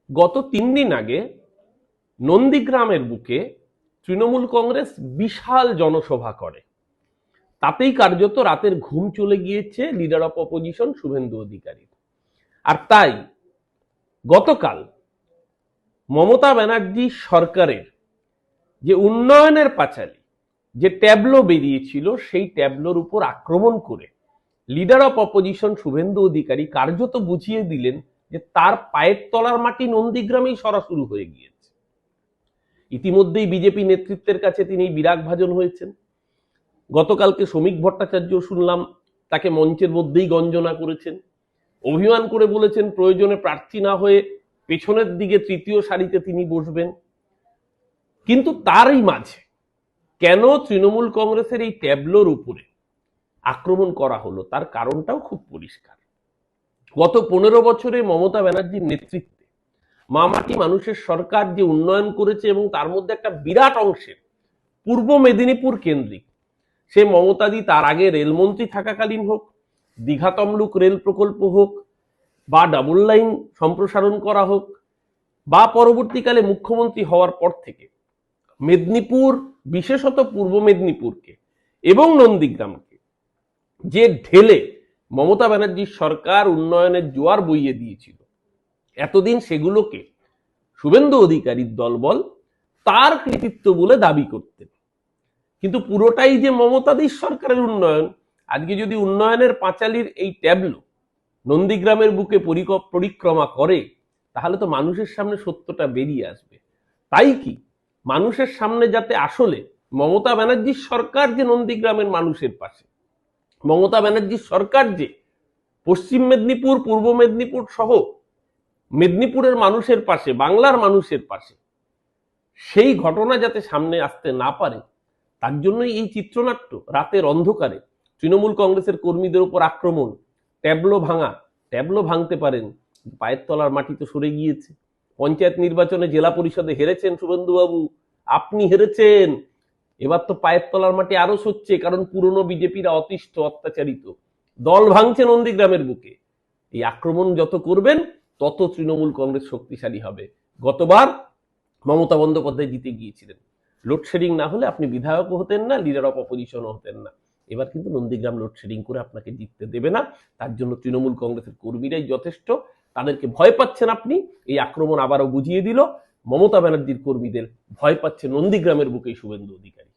গত 3 দিন আগে নন্দীগ্রামের বুকে তৃণমূল কংগ্রেস বিশাল জনসভা করে। তাতেই কার্যত রাতের ঘুম চলে গিয়েছে leader of opposition Suvendu Adhikari. আর তাই গতকাল মমতা ব্যানার্জি সরকারের যে উন্নয়নের পাঁচালী, যে ট্যাবলো বেরিয়েছিল, সেই ট্যাবলোর উপর আক্রমণ করে leader of opposition Suvendu Adhikari কার্যত বুঝিয়ে দিলেন যে তার পায়ের তলার মাটি নন্দীগ্রামেই সরা শুরু হয়ে গিয়েছে। ইতিমধ্যেই বিজেপি নেতৃত্বের কাছে তিনি বিরাগভাজন হয়েছেন। গতকালকে শ্রমিক ভট্টাচার্য শুনলাম তাকে মঞ্চের মধ্যেই গঞ্জনা করেছেন, অভিমান করে বলেছেন প্রয়োজনে প্রার্থী না হয়ে পেছনের দিকে তৃতীয় সারিতে তিনি বসবেন। কিন্তু তারই মাঝে কেন তৃণমূল কংগ্রেসের এই ট্যাবলোর উপরে আক্রমণ করা হলো তার কারণটাও খুব পরিষ্কার। গত 15 বছরে মমতা ব্যানার্জির নেতৃত্বে মামাটি মানুষের সরকার যে উন্নয়ন করেছে এবং তার মধ্যে একটা বিরাট অংশের পূর্ব মেদিনীপুর কেন্দ্রিক, সে মমতাদি তার আগে রেলমন্ত্রী থাকাকালীন হোক, দীঘা তমলুক রেল প্রকল্প হোক, বা ডাবল লাইন সম্প্রসারণ করা হোক, বা পরবর্তীকালে মুখ্যমন্ত্রী হওয়ার পর থেকে মেদিনীপুর, বিশেষত পূর্ব মেদিনীপুরকে এবং নন্দীগ্রামকে যে ঢেলে মমতা ব্যানার্জির সরকার উন্নয়নের জোয়ার বইয়ে দিয়েছিল, এতদিন সেগুলোকে শুভেন্দু অধিকারীর দলবল তার কৃতিত্ব বলে দাবি করতেন। কিন্তু পুরোটাই যে মমতাদির সরকারের উন্নয়ন, আজকে যদি উন্নয়নের পাঁচালীর এই ট্যাবলো নন্দীগ্রামের বুকে পরিক্রমা করে, তাহলে তো মানুষের সামনে সত্যটা বেরিয়ে আসবে। তাই কি মানুষের সামনে যাতে আসলে মমতা ব্যানার্জির সরকার যে নন্দীগ্রামের মানুষের পাশে, মমতা ব্যানার্জির সরকার যে পশ্চিম মেদিনীপুর, পূর্ব মেদিনীপুর সহ মেদিনীপুরের মানুষের পাশে, বাংলার মানুষের পাশে, সেই ঘটনা যাতে সামনে আসতে না পারে, তার জন্যই এই চিত্রনাট্য। রাতের অন্ধকারে তৃণমূল কংগ্রেসের কর্মীদের উপর আক্রমণ, ট্যাবলো ভাঙা। ট্যাবলো ভাঙতে পারেন, পায়ের তলার মাটি তো সরে গিয়েছে। পঞ্চায়েত নির্বাচনে জেলা পরিষদে হেরেছেন শুভেন্দুবাবু, আপনি হেরেছেন। এবার তো পায়ের তলার মাটি আরো সরছে, কারণ পুরনো বিজেপিরা অতিষ্ঠ, অত্যাচারিত। দল ভাঙছে নন্দীগ্রামের বুকে। এই আক্রমণ যত করবেন তত তৃণমূল কংগ্রেস শক্তিশালী হবে। গতবার মমতা বন্দ্যোপাধ্যায় জিতে গিয়েছিলেন, লোডশেডিং না হলে আপনি বিধায়কও হতেন না, লিডার অফ অপোজিশনও হতেন না। এবার কিন্তু নন্দীগ্রাম লোডশেডিং করে আপনাকে জিততে দেবে না। তার জন্য তৃণমূল কংগ্রেসের কর্মীরাই যথেষ্ট। তাদেরকে ভয় পাচ্ছেন আপনি, এই আক্রমণ আবারও বুঝিয়ে দিল। মমতা ব্যানার্জির কর্মীদের ভয় পাচ্ছে নন্দীগ্রামের বুকেই শুভেন্দু অধিকারী।